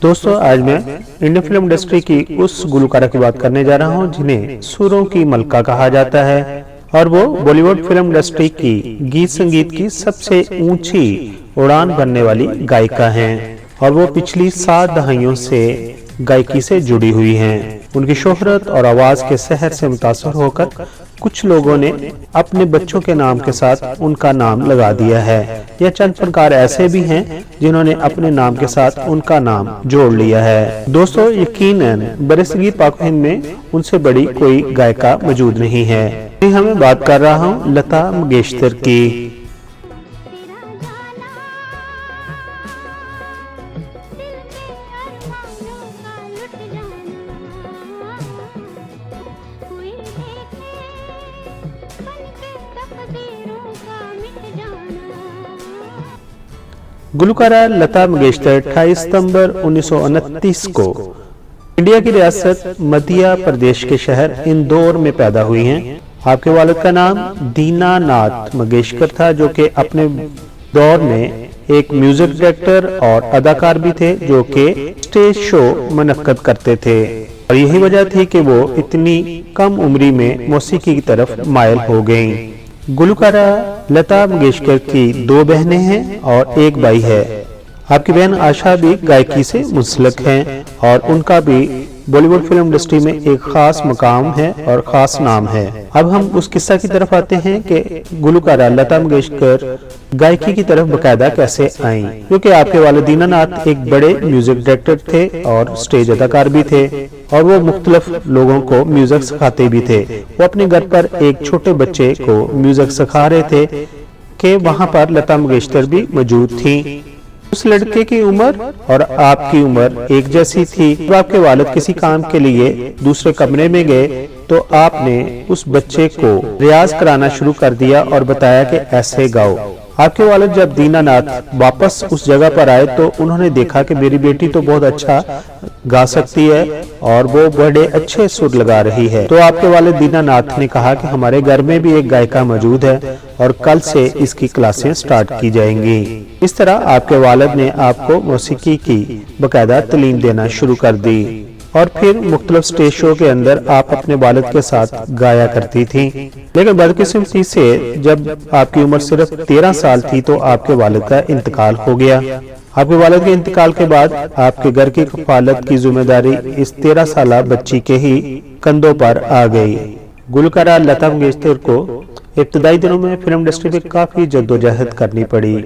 दोस्तों आज मैं इंडियन फिल्म इंडस्ट्री की उस गुलकारा की बात करने जा रहा हूं जिन्हें सुरों की मलका कहा जाता है और वो बॉलीवुड फिल्म इंडस्ट्री की गीत संगीत की सबसे ऊंची उड़ान भरने वाली गायिका हैं और वो पिछली 7 दहाइयों से गायकी से जुड़ी हुई हैं। उनकी शोहरत और आवाज के सहर से मुतासर होकर कुछ लोगों ने अपने बच्चों के नाम के साथ उनका नाम लगा दिया है या चंद फनकार ऐसे भी हैं जिन्होंने अपने नाम के साथ उनका नाम जोड़ लिया है। दोस्तों यकीनन बरसगीर पाक हिंद में उनसे बड़ी कोई गायिका मौजूद नहीं है। मैं बात कर रहा हूँ लता मंगेशकर की। गुलकारा लता मंगेशकर 28 सितंबर 1929 को इंडिया की रियासत मध्य प्रदेश के शहर इंदौर में पैदा हुई हैं। आपके वालिद का नाम दीनानाथ मंगेशकर था जो कि अपने दौर में एक म्यूजिक डायरेक्टर और अदाकार भी थे जो कि स्टेज शो मुनक्कद करते थे और यही वजह थी कि वो इतनी कम उम्री में मौसीकी की तरफ मायल हो गईं। गुलकारा लता मंगेशकर की 2 बहनें हैं और 1 भाई है। आपकी बहन आशा भी गायकी से मुंसलिक हैं और उनका भी बॉलीवुड फिल्म इंडस्ट्री में एक खास मकाम है और खास नाम है। अब हम उस किस्सा की तरफ आते हैं कि गुलकारा लता मंगेशकर गायकी की तरफ बकायदा कैसे आईं, क्योंकि आपके वालिद दीनानाथ एक बड़े म्यूजिक डायरेक्टर थे और स्टेज अदाकार भी थे और वो मुख्तलिफ लोगों को म्यूजिक सिखाते भी थे। वो अपने घर पर एक छोटे बच्चे को म्यूजिक सिखा रहे थे कि वहां पर लता मंगेशकर भी मौजूद थी। उस लड़के की उम्र और आपकी उम्र एक जैसी थी। जब आपके वालिद किसी काम के लिए दूसरे कमरे में गए तो आपने उस बच्चे को रियाज कराना शुरू कर दिया और बताया कि ऐसे गाओ। आपके वालिद जब दीनानाथ वापस उस जगह पर आए तो उन्होंने देखा कि मेरी बेटी तो बहुत अच्छा गा सकती है और वो बड़े अच्छे सुर लगा रही है। तो आपके वालिद दीनानाथ ने कहा कि हमारे घर में भी एक गायिका मौजूद है और कल से इसकी क्लासें स्टार्ट की जाएंगी। इस तरह आपके वालिद ने आपको मौसीकी की बकायदा तालीम देना शुरू कर दी और फिर मुख्तलिफ स्टेज शो के अंदर आप अपने वालिद के साथ गाया करती थी। लेकिन बदकिस्मती से जब आपकी उम्र सिर्फ 13 साल थी तो आपके वालिद का इंतकाल हो गया। आपके वालिद के इंतकाल के बाद आपके घर की कफालत की जिम्मेदारी इस 13 साल बच्ची के ही कंधों पर आ गई। गुलकारा लता मंगेशकर को इब्तदाई दिनों में फिल्म इंडस्ट्री में काफी जद्दोजहद करनी पड़ी।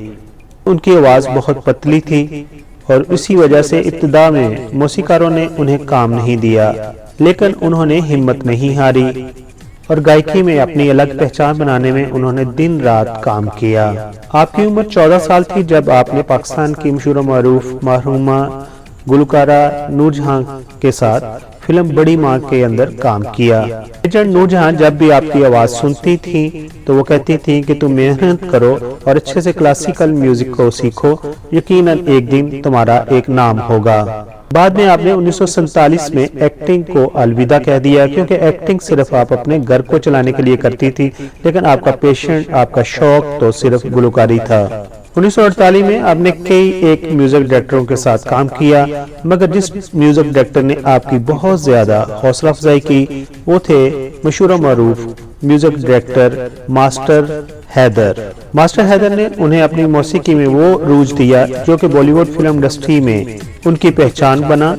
उनकी आवाज बहुत पतली थी और इसी वजह से इब्तिदा में मौसीकारों ने उन्हें काम नहीं दिया, लेकिन उन्होंने हिम्मत नहीं हारी और गायकी में अपनी अलग पहचान बनाने में उन्होंने दिन रात काम किया। आपकी उम्र 14 साल थी जब आपने पाकिस्तान की मशहूर मारूफ मरहुमा गुलकारा नूरजहां के साथ फिल्म बड़ी माँ के अंदर काम किया। एजेंट नूरजहां जब भी आपकी आवाज सुनती थी तो वो कहती थी कि तुम मेहनत करो और अच्छे से क्लासिकल म्यूजिक को सीखो, यकीनन एक दिन तुम्हारा एक नाम होगा। बाद में आपने 1947 में एक्टिंग को अलविदा कह दिया क्योंकि एक्टिंग सिर्फ आप अपने घर को चलाने के लिए करती थी, लेकिन आपका पेशेंट आपका शौक तो सिर्फ गुलकारी था। 1948 में आपने कई एक म्यूजिक डायरेक्टरों के साथ काम किया, मगर जिस म्यूजिक डायरेक्टर ने आपकी बहुत ज्यादा हौसला अफजाई की वो थे मशहूर मारूफ music director master Haider. Master Haider ने उन्हें अपनी मौसीकी में वो रूज दिया जो कि बॉलीवुड फिल्म इंडस्ट्री में उनकी पहचान बना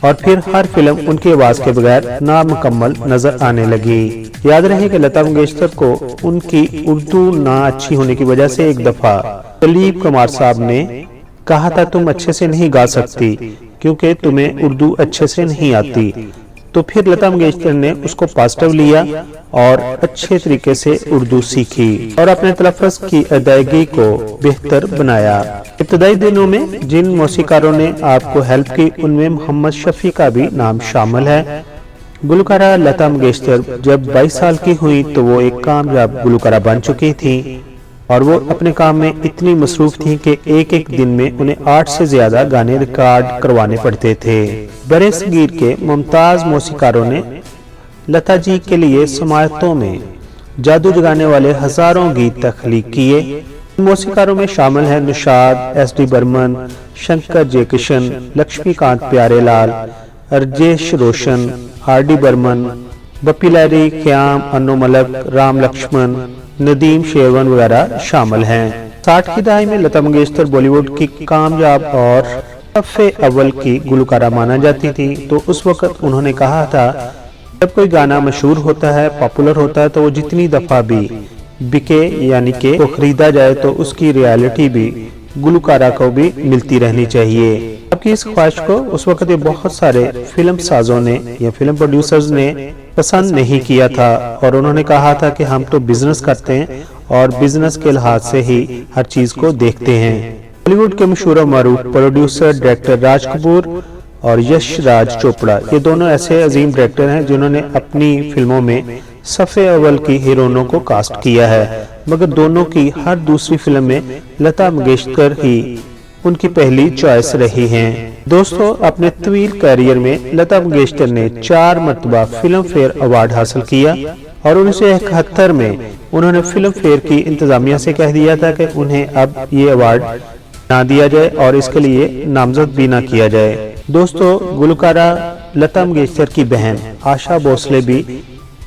और फिर हर फिल्म उनकी आवाज के बगैर नामुकम्मल नजर आने लगी। याद रहे कि लता मंगेशकर को उनकी उर्दू ना अच्छी होने की वजह से एक दफा दलीप कुमार साहब ने कहा था तुम अच्छे से नहीं गा सकती क्योंकि तुम्हें उर्दू अच्छे से नहीं आती। तो फिर लता मंगेशकर ने उसको पॉजिटिव लिया और अच्छे तरीके से उर्दू सीखी और अपने तलफ़्फ़ुज़ की अदायगी को बेहतर बनाया। इब्तदाई दिनों में जिन मौसीकारों ने आपको हेल्प की उनमें मोहम्मद शफी का भी नाम शामिल है। गुलकारा लता मंगेशकर जब 22 साल की हुई तो वो एक कामयाब गुलकारा बन चुकी थी और वो अपने काम में इतनी मसरूफ थी कि एक एक दिन में उन्हें 8 से ज्यादा गाने रिकॉर्ड करवाने पड़ते थे। बरसगीर के मुमताज मौसीकारों ने लता जी के लिए समातों में जादू जगाने वाले हजारों गीत तख्लीक किए। मौसीकारों में शामिल हैं निशाद, एस डी बर्मन, शंकर जयकिशन, लक्ष्मीकांत प्यारेलाल, राजेश रोशन, आर.डी. बर्मन, बप्पी लहरी, ख्याम, अन्नू मलिक, राम लक्ष्मण, नदीम शेरवन वगैरह शामिल हैं। 60 की दहाई में लता मंगेशकर बॉलीवुड की कामयाब और सफ़े अव्वल की गुलकारा माना जाती थी। तो उस वक्त उन्होंने कहा था, जब कोई गाना मशहूर होता है, पॉपुलर होता है, तो वो जितनी दफ़ा भी बिके यानी कि तो खरीदा जाए तो उसकी रियलिटी भी गुलकारा को भी मिलती रहनी चाहिए। आपकी इस ख्वाहिश को उस वक्त ये बहुत सारे फिल्म साजों ने या फिल्म प्रोड्यूसर्स ने पसंद नहीं किया था और उन्होंने कहा था कि हम तो बिजनेस करते हैं और बिजनेस के लिहाज से ही हर चीज को देखते हैं। बॉलीवुड के मशहूर और मारूफ प्रोड्यूसर डायरेक्टर राज कपूर और यश राज चोपड़ा, ये दोनों ऐसे अजीम डायरेक्टर हैं जिन्होंने अपनी फिल्मों में सफ़े अव्वल की हीरोइनों को कास्ट किया है, मगर दोनों की हर दूसरी फिल्म में लता मंगेशकर ही उनकी पहली चॉइस रही हैं। दोस्तों, अपने तवील करियर में लता मंगेशकर ने 4 मरतबा फिल्म फेयर अवार्ड हासिल किया और 1971 में उन्होंने फिल्म फेयर की इंतजामिया से कह दिया था कि उन्हें अब ये अवार्ड ना दिया जाए और इसके लिए नामजद भी ना किया जाए। दोस्तों, गुलकारा लता मंगेशकर की बहन आशा भोसले भी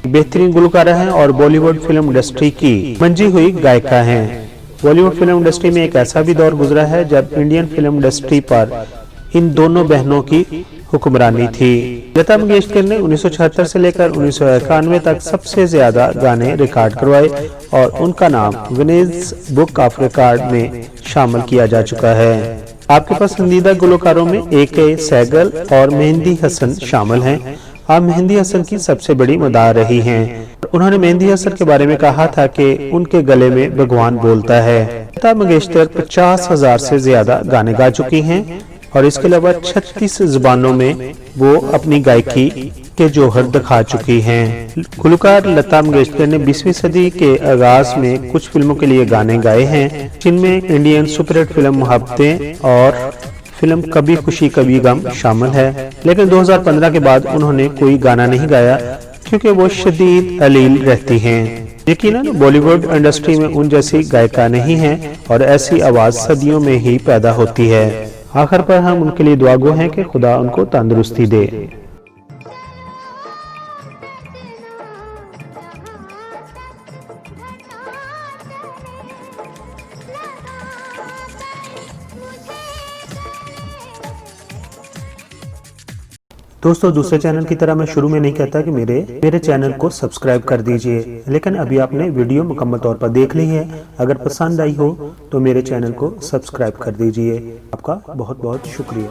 बेहतरीन गुलकारा हैं और बॉलीवुड फिल्म इंडस्ट्री की मंजी हुई गायिका हैं। बॉलीवुड फिल्म इंडस्ट्री में एक ऐसा भी दौर गुजरा है जब इंडियन फिल्म इंडस्ट्री पर इन दोनों बहनों की हुक्मरानी थी। लता मंगेशकर ने 1976 से लेकर 1991 तक सबसे ज्यादा गाने रिकॉर्ड करवाए और उनका नाम गिनीज बुक ऑफ रिकॉर्ड में शामिल किया जा चुका है। आपके पसंदीदा गुलकारों में A.K. सहगल और मेहंदी हसन शामिल हैं। आप मेहंदी हसन की सबसे बड़ी मदार रही हैं। उन्होंने मेहंदी हसन के बारे में कहा था कि उनके गले में भगवान बोलता है। लता मंगेशकर 50,000 से ज्यादा गाने गा चुकी हैं और इसके अलावा 36 जुबानों में वो अपनी गायकी के जौहर दिखा चुकी हैं। गुलकार लता मंगेशकर ने 20वीं सदी के आगाज में कुछ फिल्मों के लिए गाने गाए हैं, जिनमें इंडियन सुपरहिट फिल्म मोहब्बतें और फिल्म कभी खुशी कभी गम शामिल है। लेकिन 2015 के बाद उन्होंने कोई गाना नहीं गाया क्योंकि वो शदीद अलील रहती हैं। यकीनन बॉलीवुड इंडस्ट्री में उन जैसी गायिका नहीं है और ऐसी आवाज सदियों में ही पैदा होती है। आखिर पर हम उनके लिए दुआगो हैं कि खुदा उनको तंदुरुस्ती दे। दोस्तों, दूसरे चैनल की तरह मैं शुरू में नहीं कहता कि मेरे चैनल को सब्सक्राइब कर दीजिए, लेकिन अभी आपने वीडियो मुकम्मल तौर पर देख ली है। अगर पसंद आई हो तो मेरे चैनल को सब्सक्राइब कर दीजिए। आपका बहुत बहुत शुक्रिया।